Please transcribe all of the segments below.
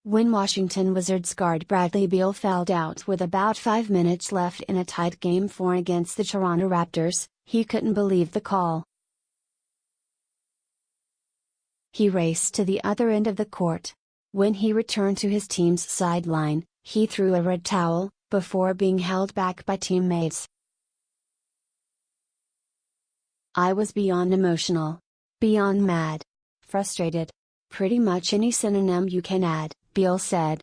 When Washington Wizards guard Bradley Beal fouled out with about 5 minutes left in a tight Game 4 against the Toronto Raptors, he couldn't believe the call. He raced to the other end of the court. When he returned to his team's sideline, he threw a red towel, before being held back by teammates. "I was beyond emotional. Beyond mad. Frustrated. Pretty much any synonym you can add," Beal said.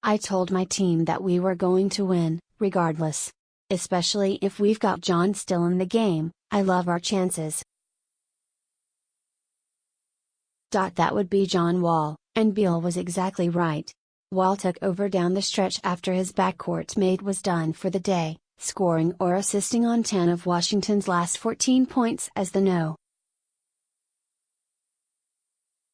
"I told my team that we were going to win, regardless. Especially if we've got John still in the game, I love our chances." That would be John Wall, and Beal was exactly right. Wall took over down the stretch after his backcourt mate was done for the day, scoring or assisting on 10 of Washington's last 14 points as the No.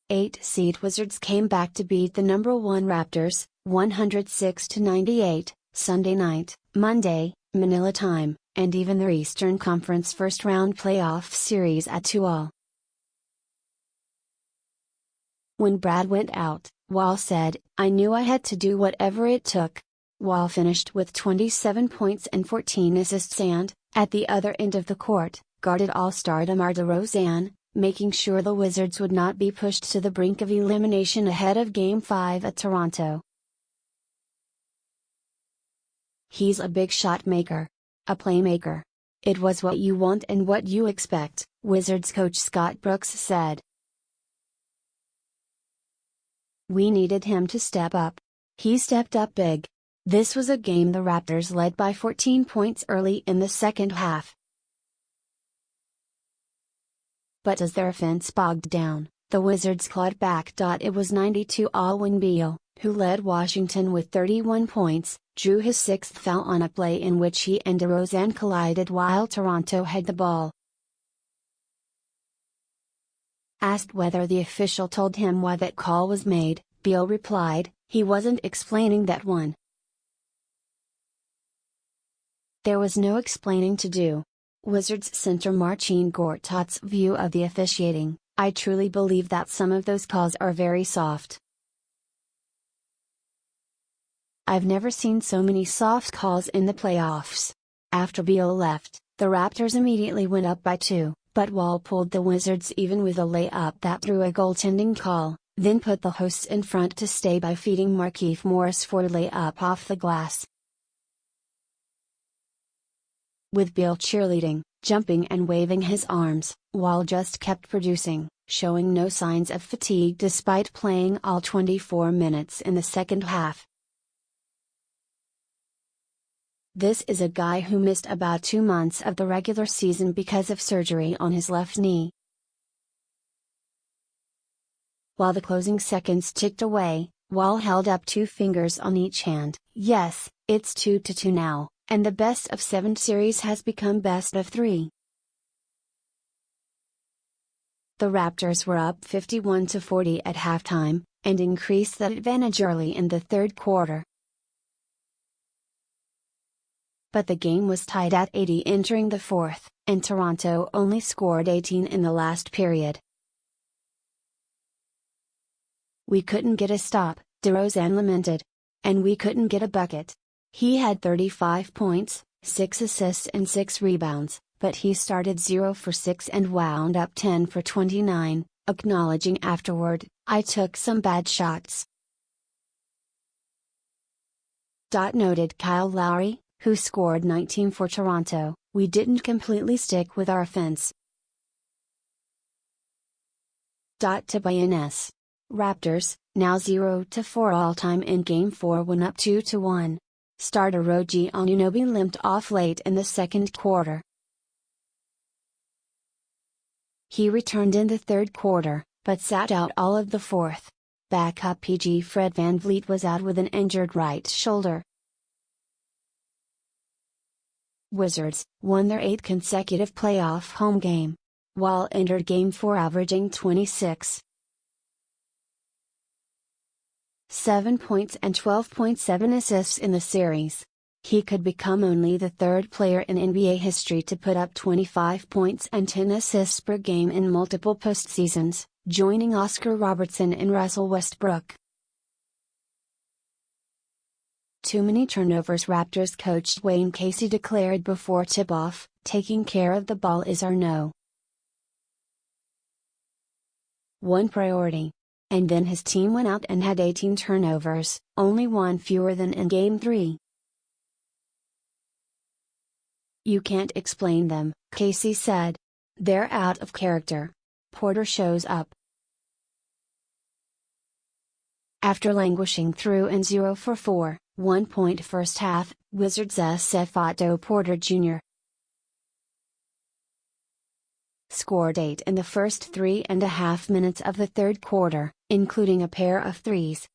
8 seed Wizards came back to beat the number 1 Raptors, 106-98, Sunday night, Monday, Manila time, and even their Eastern Conference first-round playoff series at 2-all. When Brad went out, Wall said, "I knew I had to do whatever it took." Wall finished with 27 points and 14 assists and, at the other end of the court, guarded All-Star DeMar DeRozan, making sure the Wizards would not be pushed to the brink of elimination ahead of Game 5 at Toronto. "He's a big shot maker. A playmaker. It was what you want and what you expect," Wizards coach Scott Brooks said. "We needed him to step up. He stepped up big. This was a game the Raptors led by 14 points early in the second half. But as their offense bogged down, the Wizards clawed back. It was 92-all when Beal, who led Washington with 31 points, drew his 6th foul on a play in which he and DeRozan collided while Toronto had the ball. Asked whether the official told him why that call was made, Beal replied, "He wasn't explaining that one. There was no explaining to do." Wizards center Marcin Gortat's view of the officiating: "I truly believe that some of those calls are very soft. I've never seen so many soft calls in the playoffs." After Beal left, the Raptors immediately went up by 2, but Wall pulled the Wizards even with a layup that threw a goaltending call, then put the hosts in front to stay by feeding Markieff Morris for a layup off the glass. With Beal cheerleading, jumping and waving his arms, Wall just kept producing, showing no signs of fatigue despite playing all 24 minutes in the second half. "This is a guy who missed about 2 months of the regular season because of surgery on his left knee." While the closing seconds ticked away, Wall held up 2 fingers on each hand. "Yes, it's 2-2 now, and the best of 7 series has become best of 3. The Raptors were up 51-40 at halftime, and increased that advantage early in the third quarter. But the game was tied at 80 entering the fourth, and Toronto only scored 18 in the last period. "We couldn't get a stop," DeRozan lamented. "And we couldn't get a bucket. He had 35 points, 6 assists and 6 rebounds, but he started 0 for 6 and wound up 10 for 29, acknowledging afterward, 'I took some bad shots.'" Noted Kyle Lowry, who scored 19 for Toronto, "We didn't completely stick with our offense." Tobias S. Raptors, now 0-4 all-time in Game 4 when up 2-1. Starter OG Anunoby limped off late in the second quarter. He returned in the third quarter, but sat out all of the fourth. Backup PG Fred VanVleet was out with an injured right shoulder. Wizards won their 8th consecutive playoff home game. Wall entered Game 4 averaging 26.7 points and 12.7 assists in the series. He could become only the 3rd player in NBA history to put up 25 points and 10 assists per game in multiple postseasons, joining Oscar Robertson and Russell Westbrook. Too many turnovers. Raptors coach Wayne Casey declared before tip-off, taking care of the ball is our #1 priority. And then his team went out and had 18 turnovers, only one fewer than in Game 3. You can't explain them, Casey said. They're out of character. Porter shows up. After languishing through an 0 for 4, 1-point first half, Wizards' SF Otto Porter Jr. scored 8 in the first 3.5 minutes of the third quarter, including a pair of threes,